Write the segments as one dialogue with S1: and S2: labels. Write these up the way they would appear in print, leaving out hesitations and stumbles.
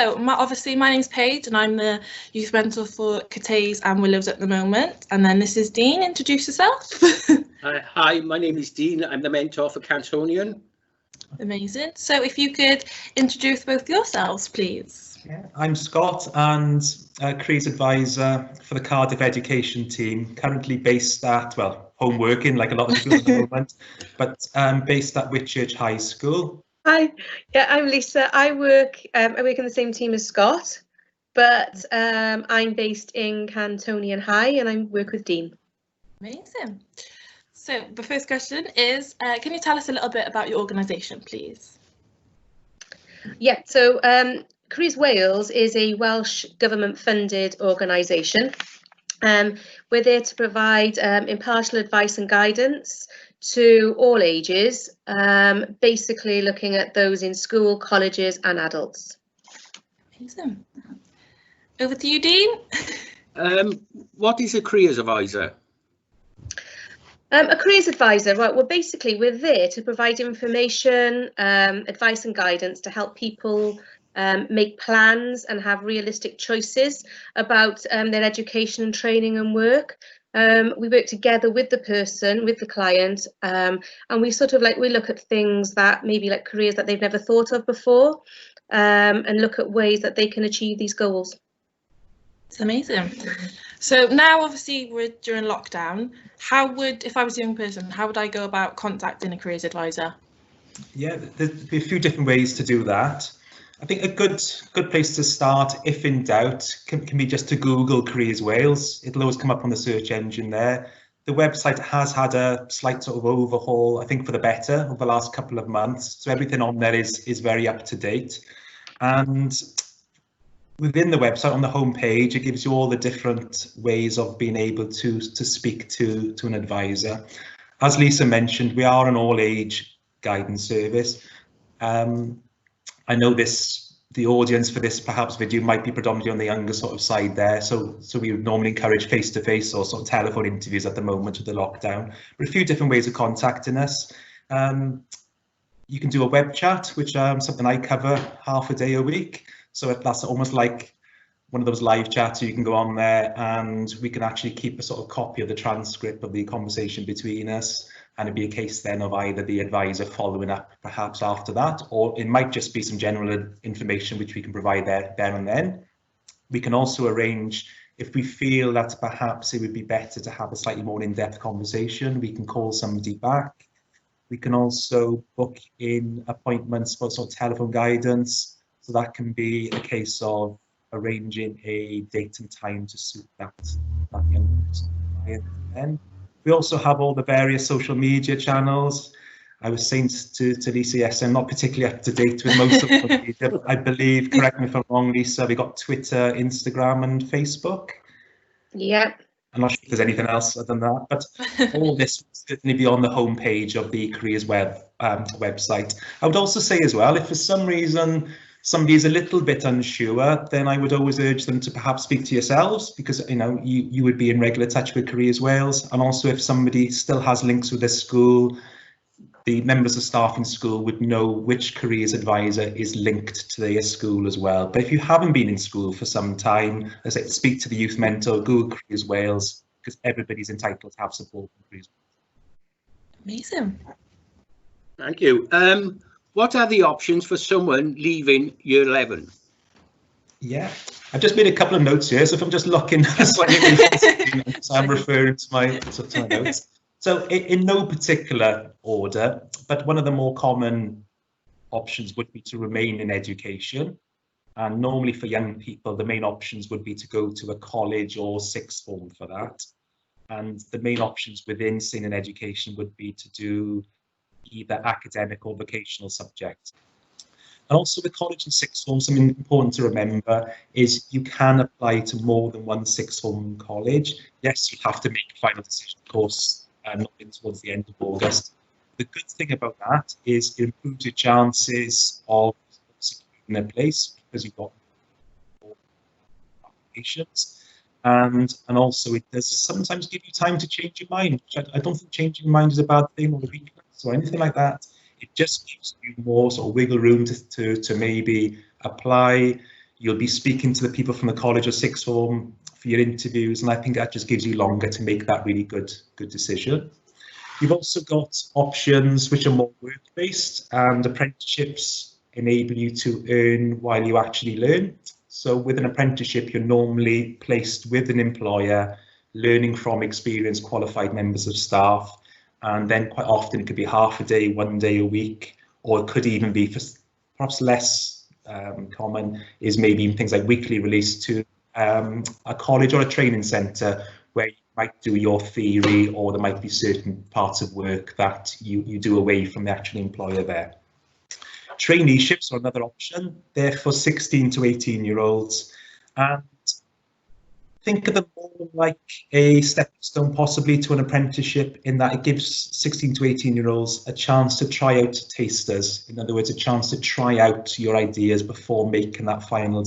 S1: So obviously my name's Paige and I'm the youth mentor for Gcse and Willows at the moment. And then this is Dean. Introduce yourself.
S2: Hi, my name is Dean. I'm the mentor for Cantonian.
S1: Amazing. So if you could introduce both yourselves, please.
S3: Yeah, I'm Scott and Careers Advisor for the Cardiff Education team, currently based at, well, home working like a lot of schools at the moment, but based at Whitchurch High School.
S4: Hi, yeah, I'm Lisa. I work in the same team as Scott, but I'm based in Cantonian High and I work with Dean.
S1: Amazing. So the first question is, can you tell us a little bit about your organisation, please?
S4: Yeah, so Careers Wales is a Welsh government-funded organisation. We're there to provide impartial advice and guidance to all ages, basically looking at those in school, colleges and adults.
S1: Amazing. Over to you, Dean.
S2: What is a careers advisor?
S4: A careers advisor, right, well basically we're there to provide information, advice and guidance to help people make plans and have realistic choices about their education and training and work. We work together with the person, with the client, and we sort of we look at things that maybe like careers that they've never thought of before, and look at ways that they can achieve these goals.
S1: It's amazing. So now obviously we're during lockdown. If I was a young person, how would I go about contacting a careers advisor?
S3: Yeah, there'd be a few different ways to do that. I think a good place to start, if in doubt, can be just to Google Careers Wales. It'll always come up on the search engine there. The website has had a slight sort of overhaul, I think for the better, over the last couple of months. So everything on there is very up to date. And within the website, on the home page, it gives you all the different ways of being able to speak to an advisor. As Lisa mentioned, we are an all-age guidance service. I know the audience for this perhaps video might be predominantly on the younger sort of side there, so we would normally encourage face-to-face or sort of telephone interviews at the moment of the lockdown. But a few different ways of contacting us. You can do a web chat, which something I cover half a day a week. So that's almost like one of those live chats. You can go on there and we can actually keep a sort of copy of the transcript of the conversation between us. And it'd be a case then of either the advisor following up perhaps after that, or it might just be some general information which we can provide there and then. We can also arrange, if we feel that perhaps it would be better to have a slightly more in-depth conversation, we can call somebody back. We can also book in appointments for sort of telephone guidance. So that can be a case of arranging a date and time to suit that young person. And we also have all the various social media channels. I was saying to Lisa, yes, I'm not particularly up to date with most of them, but I believe, correct me if I'm wrong, Lisa, we got Twitter, Instagram and Facebook.
S4: Yeah.
S3: I'm not sure if there's anything else other than that, but all this will certainly be on the homepage of the Careers website. I would also say as well, if for some reason somebody is a little bit unsure, then I would always urge them to perhaps speak to yourselves, because you would be in regular touch with Careers Wales. And also if somebody still has links with their school, the members of staff in school would know which careers advisor is linked to their school as well. But if you haven't been in school for some time, as I say, speak to the youth mentor, Google Careers Wales, because everybody's entitled to have support from Careers Wales.
S1: Amazing.
S2: Thank you. What are the options for someone leaving year 11?
S3: Yeah, I've just made a couple of notes here, so if I'm just looking slightly, so I'm referring to my notes. So in no particular order, but one of the more common options would be to remain in education. And normally for young people, the main options would be to go to a college or sixth form for that. And the main options within SYN in education would be to do either academic or vocational subjects. And also with college and sixth form, something important to remember is you can apply to more than one sixth form college. Yes, you have to make a final decision, of course, not towards the end of August. The good thing about that is it improves your chances of securing a place because you've got more applications. And also it does sometimes give you time to change your mind. I don't think changing your mind is a bad thing or a weakness or anything like that. It just gives you more sort of wiggle room to maybe apply. You'll be speaking to the people from the college or sixth form for your interviews, and I think that just gives you longer to make that really good decision. You've also got options which are more work-based, and apprenticeships enable you to earn while you actually learn. So with an apprenticeship, you're normally placed with an employer, learning from experienced qualified members of staff, and then quite often it could be half a day, 1 day a week, or it could even be, for perhaps less common, is maybe things like weekly release to a college or a training centre where you might do your theory, or there might be certain parts of work that you do away from the actual employer there. Traineeships are another option. They're for 16 to 18-year-olds, and think of them more like a stepping stone possibly to an apprenticeship, in that it gives 16 to 18-year-olds a chance to try out tasters. In other words, a chance to try out your ideas before making that final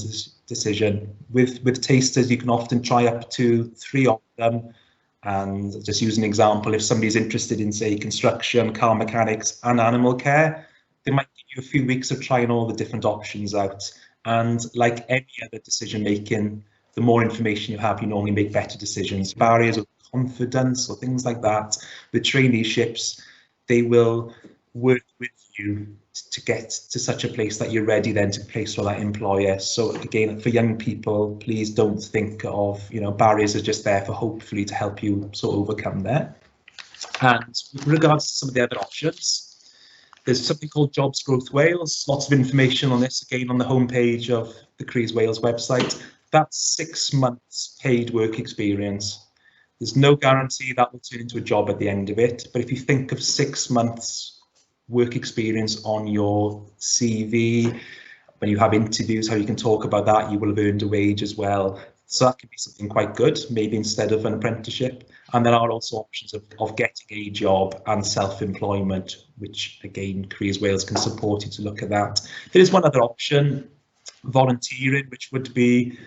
S3: decision. With tasters, you can often try up to 3 of them. And just use an example, if somebody's interested in, say, construction, car mechanics and animal care, they might give you a few weeks of trying all the different options out. And like any other decision making, the more information you have, you normally make better decisions. Barriers of confidence or things like that. With traineeships, they will work with you to get to such a place that you're ready then to place for that employer. So again, for young people, please don't think of, barriers are just there for hopefully to help you sort of overcome there. And with regards to some of the other options, there's something called Jobs Growth Wales. Lots of information on this again on the homepage of the Careers Wales website. That's 6 months paid work experience. There's no guarantee that will turn into a job at the end of it, but if you think of 6 months work experience on your CV, when you have interviews, how you can talk about that, you will have earned a wage as well. So that could be something quite good, maybe instead of an apprenticeship. And there are also options of getting a job and self-employment, which again, Careers Wales can support you to look at that. There is one other option, volunteering, which would be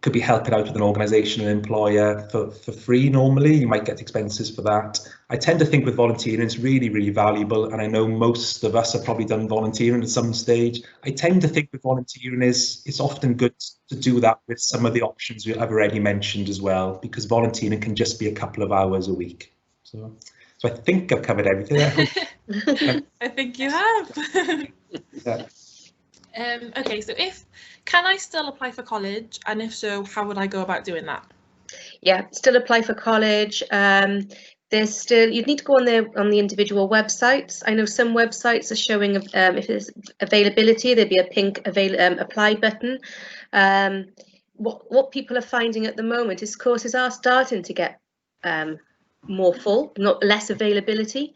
S3: could be helping out with an organisation, an employer for free normally. You might get expenses for that. I tend to think with volunteering it's really, really valuable, and I know most of us have probably done volunteering at some stage. I tend to think with volunteering it's often good to do that with some of the options I've already mentioned as well, because volunteering can just be a couple of hours a week. So I think I've covered everything there.
S1: I think you have.
S3: Yeah.
S1: Okay, so can I still apply for college, and if so, how would I go about doing that?
S4: Yeah, still apply for college. You'd need to go on the individual websites. I know some websites are showing if there's availability, there'd be a pink apply button. What people are finding at the moment is courses are starting to get more full, not less availability.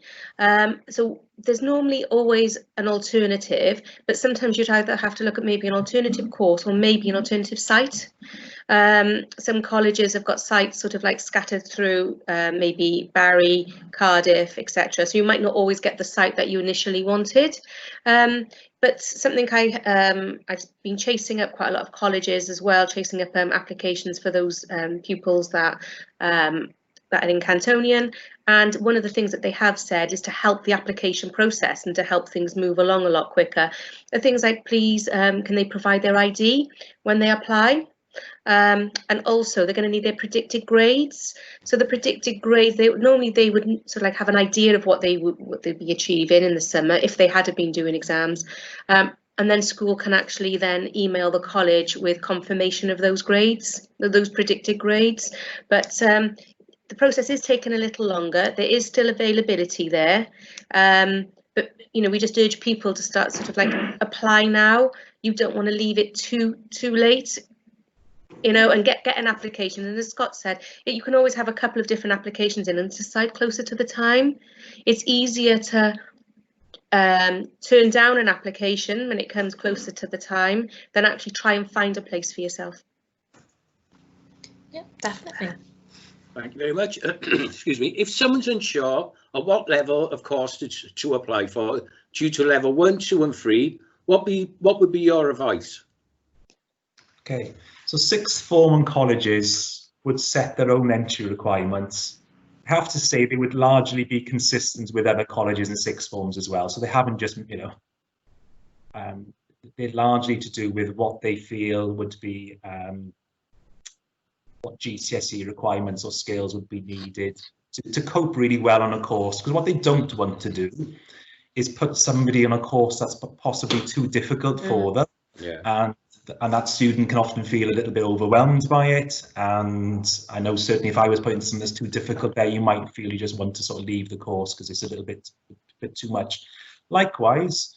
S4: So there's normally always an alternative, but sometimes you'd either have to look at maybe an alternative course or maybe an alternative site. Some colleges have got sites sort of like scattered through maybe Barry, Cardiff, etc. So you might not always get the site that you initially wanted. But something I've been chasing up quite a lot of colleges as well, chasing up applications for those pupils that are in Cantonian, and one of the things that they have said is to help the application process and to help things move along a lot quicker. The things like, please, can they provide their ID when they apply? And also they're going to need their predicted grades. So the predicted grades, they would sort of like have an idea of what they'd be achieving in the summer if they had been doing exams. And then school can actually then email the college with confirmation of those grades, those predicted grades. But the process is taking a little longer. There is still availability there, but we just urge people to start sort of like apply now. You don't want to leave it too late, and get an application. And as Scott said, you can always have a couple of different applications in and decide closer to the time. It's easier to turn down an application when it comes closer to the time than actually try and find a place for yourself.
S1: Yeah, definitely.
S2: Thank you very much. Excuse me. If someone's unsure of what level of course to apply for due to level 1, 2 and 3, what would be your advice?
S3: Okay, so sixth form and colleges would set their own entry requirements. I have to say they would largely be consistent with other colleges and sixth forms as well. So they haven't just, they're largely to do with what they feel would be what GCSE requirements or skills would be needed to cope really well on a course. Because what they don't want to do is put somebody on a course that's possibly too difficult for them. Yeah. And that student can often feel a little bit overwhelmed by it. And I know certainly if I was putting something that's too difficult there, you might feel you just want to sort of leave the course because it's a little bit too much. Likewise,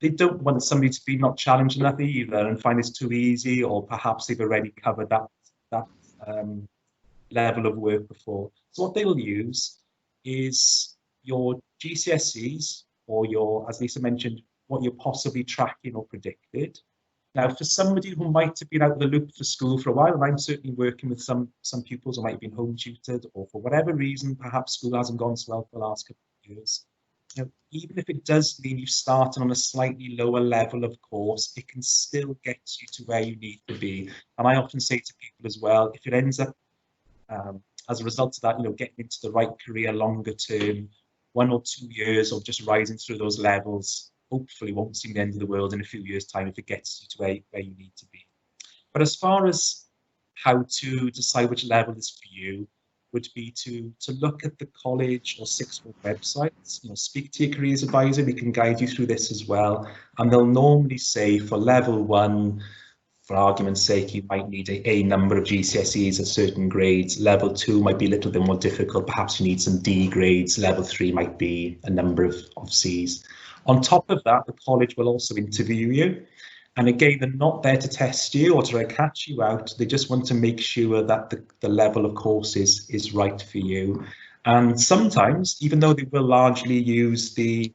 S3: they don't want somebody to be not challenged enough either and find it's too easy, or perhaps they've already covered that level of work before. So what they will use is your GCSEs, or your, as Lisa mentioned, what you're possibly tracking or predicted. Now, for somebody who might have been out of the loop for school for a while, and I'm certainly working with some pupils who might have been home tutored, or for whatever reason, perhaps school hasn't gone so well for the last couple of years. You know, even if it does mean you've started on a slightly lower level of course, it can still get you to where you need to be. And I often say to people as well, if it ends up as a result of that, you know, getting into the right career longer term, 1 or 2 years of just rising through those levels, hopefully won't seem the end of the world in a few years' time if it gets you to where you need to be. But as far as how to decide which level is for you, would be to look at the college or sixth form websites, you know, speak to your careers advisor, we can guide you through this as well. And they'll normally say for level 1, for argument's sake, you might need a number of GCSEs at certain grades. Level 2 might be a little bit more difficult, perhaps you need some D grades. Level 3 might be a number of Cs. On top of that, the college will also interview you. And again, they're not there to test you or to catch you out. They just want to make sure that the level of course is right for you. And sometimes, even though they will largely use the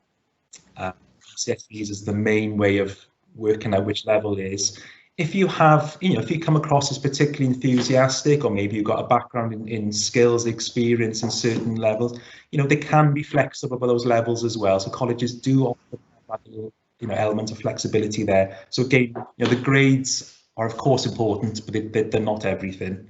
S3: GCSEs as the main way of working out which level is, if you have, you know, if you come across as particularly enthusiastic, or maybe you've got a background in skills, experience in certain levels, you know, they can be flexible for those levels as well. So colleges do offer that little, you know, element of flexibility there. So again, you know, the grades are of course important, but they're not everything.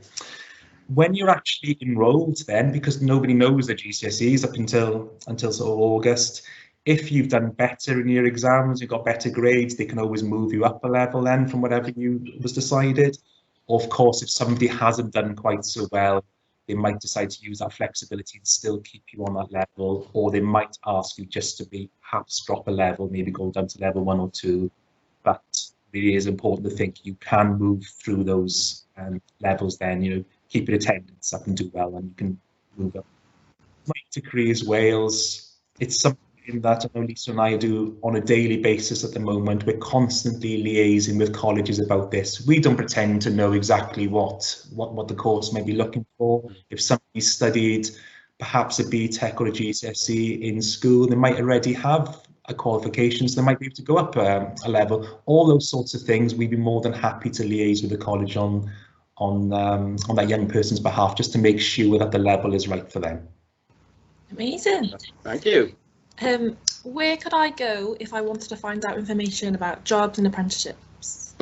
S3: When you're actually enrolled then, because nobody knows the GCSEs up until sort of August, if you've done better in your exams, you've got better grades, they can always move you up a level then from whatever was decided. Or of course, if somebody hasn't done quite so well, they might decide to use that flexibility and still keep you on that level, or they might ask you just to perhaps drop a level, maybe go down to level 1 or 2. But it really is important to think you can move through those levels then, you know, keep your attendance up and do well, and you can move up. Right to Careers Wales, it's something that I know Lisa and I do on a daily basis at the moment. We're constantly liaising with colleges about this. We don't pretend to know exactly what the course may be looking for. If somebody studied perhaps a BTEC or a GCSE in school, they might already have a qualification, so they might be able to go up a level. All those sorts of things, we'd be more than happy to liaise with the college on that young person's behalf, just to make sure that the level is right for them.
S1: Amazing.
S2: Thank you.
S1: Where could I go if I wanted to find out information about jobs and apprenticeships?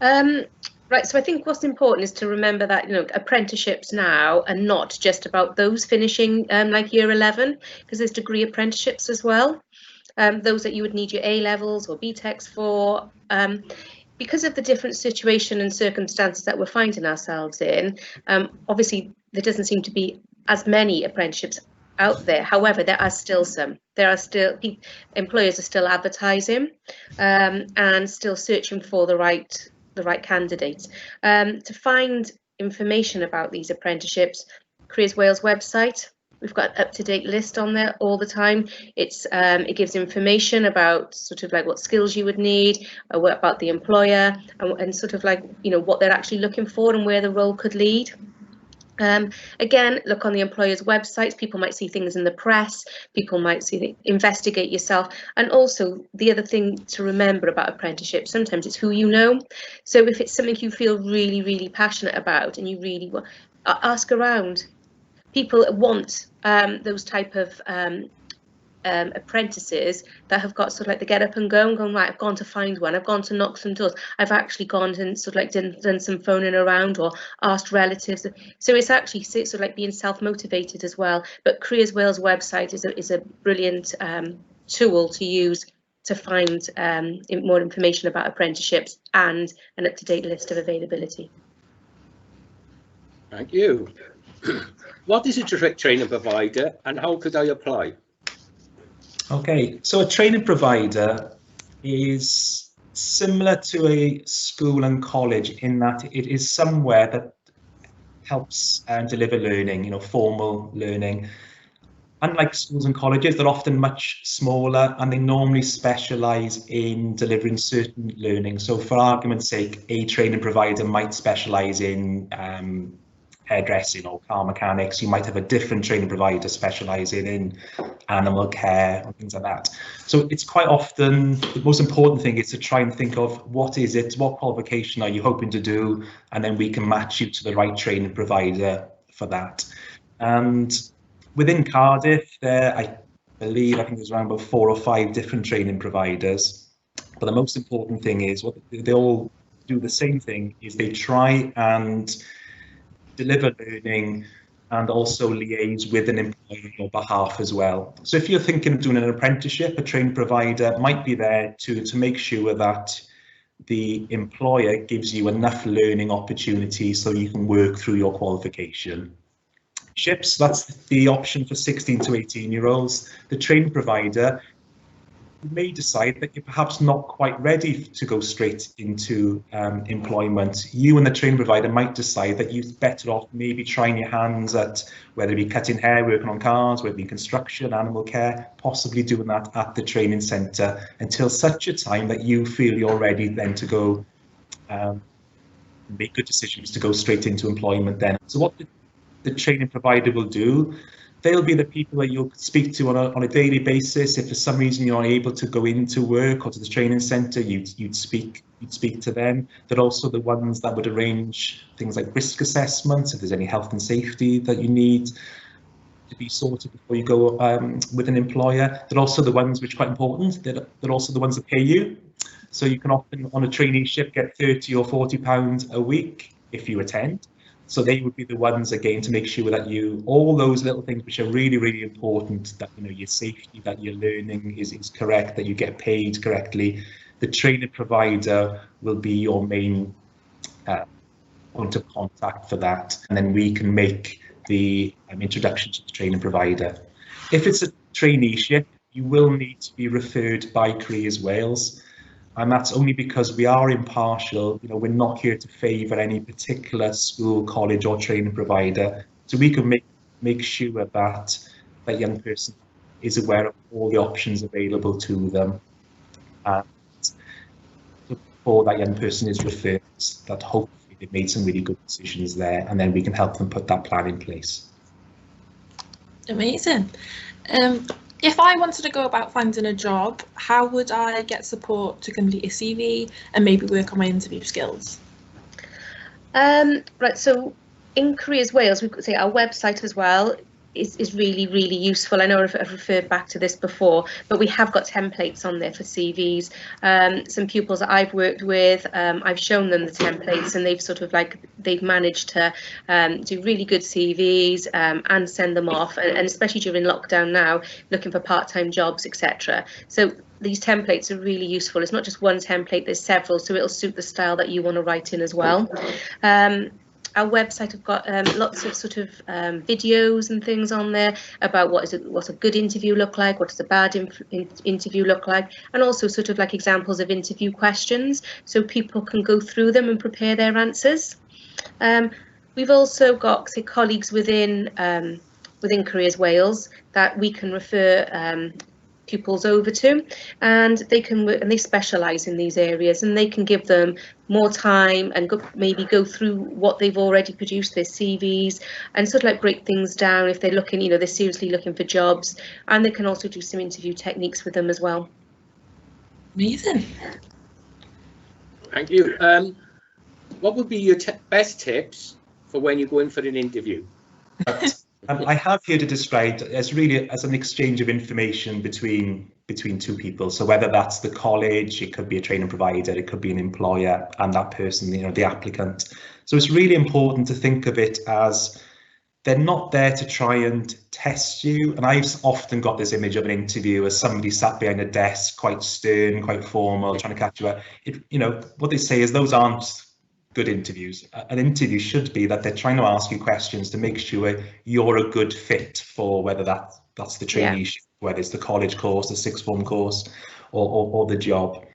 S1: Right,
S4: so I think what's important is to remember that, you know, apprenticeships now are not just about those finishing like year 11, because there's degree apprenticeships as well. Those that you would need your A levels or BTECs for. Because of the different situation and circumstances that we're finding ourselves in, obviously there doesn't seem to be as many apprenticeships out there. However, there are still some. There are still employers are still advertising and still searching for the right candidates. To find information about these apprenticeships, Careers Wales website. We've got an up-to-date list on there all the time. It gives information about sort of like what skills you would need, what about the employer, and sort of like, you know, what they're actually looking for and where the role could lead. Again, look on the employer's websites. People might see things in the press, people might see, investigate yourself. And also the other thing to remember about apprenticeships, sometimes it's who you know. So if it's something you feel really, really passionate about and you really want, ask around. People want those type of apprentices that have got sort of like the get up and go and going, right, I've gone to find one, I've gone to knock some doors, I've actually gone and sort of like done some phoning around or asked relatives. So it's actually sort of like being self-motivated as well. But Careers Wales website is a brilliant tool to use to find more information about apprenticeships and an up-to-date list of availability.
S2: Thank you. What is a training provider and how could I apply?
S3: Okay, so a training provider is similar to a school and college in that it is somewhere that helps deliver learning, formal learning. Unlike schools and colleges, they're often much smaller and they normally specialise in delivering certain learning. So for argument's sake, a training provider might specialise in hairdressing or car mechanics. You might have a different training provider specialising in animal care and things like that. So it's quite often, the most important thing is to try and think of what is it, what qualification are you hoping to do, and then we can match you to the right training provider for that. And within Cardiff, I think there's around about 4 or 5 different training providers. But the most important thing is what they all do the same thing, is they try and deliver learning and also liaise with an employer on your behalf as well. So if you're thinking of doing an apprenticeship, a training provider might be there to make sure that the employer gives you enough learning opportunities so you can work through your qualification. Ships, that's the option for 16 to 18-year-olds. The training provider may decide that you're perhaps not quite ready to go straight into employment. You and the training provider might decide that you're better off maybe trying your hands at whether it be cutting hair, working on cars, whether it be construction, animal care, possibly doing that at the training centre until such a time that you feel you're ready then to go make good decisions to go straight into employment then. So what the training provider will do, they'll be the people that you'll speak to on a daily basis. If for some reason you're unable to go into work or to the training centre, you'd speak to them. They're also the ones that would arrange things like risk assessments, if there's any health and safety that you need to be sorted before you go with an employer. They're also the ones which are quite important. They're also the ones that pay you. So you can often on a traineeship get £30 or £40 a week if you attend. So they would be the ones again to make sure that all those little things which are really, really important, that your safety, that your learning is correct, that you get paid correctly. The training provider will be your main point of contact for that, and then we can make the introduction to the training provider. If it's a traineeship, you will need to be referred by Careers Wales. And that's only because we are impartial. We're not here to favour any particular school, college or training provider. So we can make sure that that young person is aware of all the options available to them. And before that young person is referred, that hopefully they've made some really good decisions there, and then we can help them put that plan in place.
S1: Amazing. If I wanted to go about finding a job, how would I get support to complete a CV and maybe work on my interview skills?
S4: Right, so in Careers Wales, we could say our website as well is really, really useful. I know I've referred back to this before, but we have got templates on there for CVs. Some pupils that I've worked with, I've shown them the templates and they've managed to do really good CVs and send them off, and especially during lockdown now, looking for part-time jobs, etc. So these templates are really useful. It's not just one template, there's several, so it'll suit the style that you want to write in as well. Our website have got lots of videos and things on there about what's a good interview look like, what does a bad interview look like, and also examples of interview questions so people can go through them and prepare their answers. We've also got colleagues within Careers Wales that we can refer pupils over to, and they specialise in these areas, and they can give them more time and maybe go through what they've already produced, their CVs, and break things down if they're looking, they're seriously looking for jobs, and they can also do some interview techniques with them as well.
S1: Amazing.
S2: Thank you. What would be your best tips for when you go in for an interview?
S3: I have here to describe as really as an exchange of information between two people. So whether that's the college, it could be a training provider, it could be an employer, and that person, the applicant. So it's really important to think of it as they're not there to try and test you. And I've often got this image of an interview as somebody sat behind a desk, quite stern, quite formal, trying to catch you out. You know, what they say is those aren't good interviews. An interview should be that they're trying to ask you questions to make sure you're a good fit for whether that's the traineeship, whether it's the college course, the sixth form course, or the job,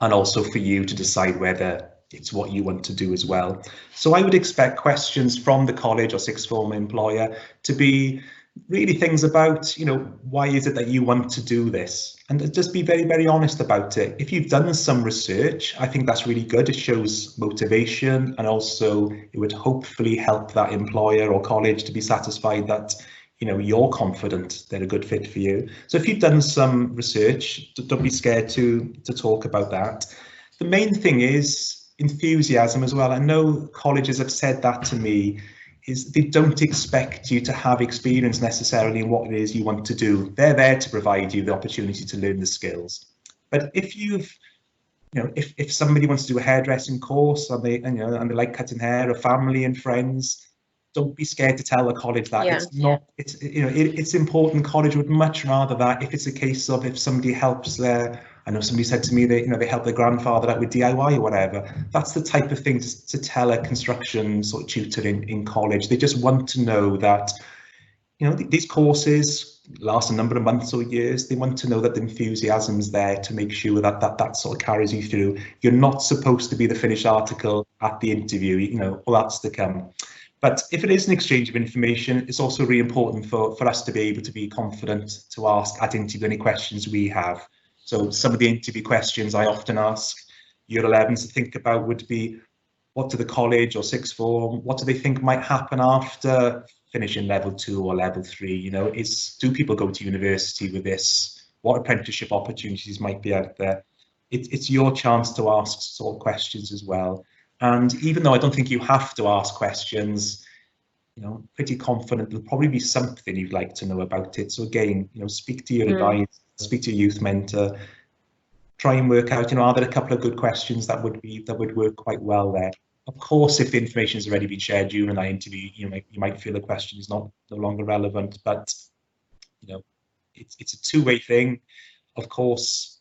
S3: and also for you to decide whether it's what you want to do as well. So I would expect questions from the college or sixth form employer to be really things about, you know, why is it that you want to do this? And just be very, very honest about it. If you've done some research, I think that's really good. It shows motivation, and also it would hopefully help that employer or college to be satisfied that, you know, you're confident they're a good fit for you. So if you've done some research, don't be scared to talk about that. The main thing is enthusiasm as well. I know colleges have said that to me, is they don't expect you to have experience necessarily in what it is you want to do. They're there to provide you the opportunity to learn the skills. But if you've, you know, if somebody wants to do a hairdressing course and they like cutting hair, or family and friends, don't be scared to tell a college that. It's not, it's, you know, it's important. College would much rather that if it's a case of if somebody helps their, I know somebody said to me that, you know, they help their grandfather out with DIY or whatever. That's the type of thing to tell a construction sort of tutor in college. They just want to know that, you know, these courses last a number of months or years. They want to know that the enthusiasm's there to make sure that that sort of carries you through. You're not supposed to be the finished article at the interview, you know, all that's to come. But if it is an exchange of information, it's also really important for us to be able to be confident to ask at interview any questions we have. So some of the interview questions I often ask year 11s to think about would be, what do the college or sixth form, what do they think might happen after finishing level 2 or level 3? You know, do people go to university with this? What apprenticeship opportunities might be out there? It's your chance to ask sort of questions as well. And even though I don't think you have to ask questions, you know, pretty confident there'll probably be something you'd like to know about it. So again, you know, speak to your advisor, speak to your youth mentor, try and work out, you know, are there a couple of good questions that would work quite well there. Of course, if the information has already been shared during that interview, you might feel the question is no longer relevant, but you know, it's a two-way thing. Of course,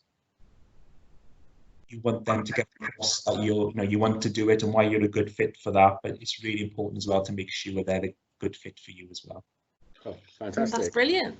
S3: you want them to get across that you want to do it and why you're a good fit for that, but it's really important as well to make sure they're a good fit for you as well.
S2: Oh, fantastic.
S1: That's brilliant.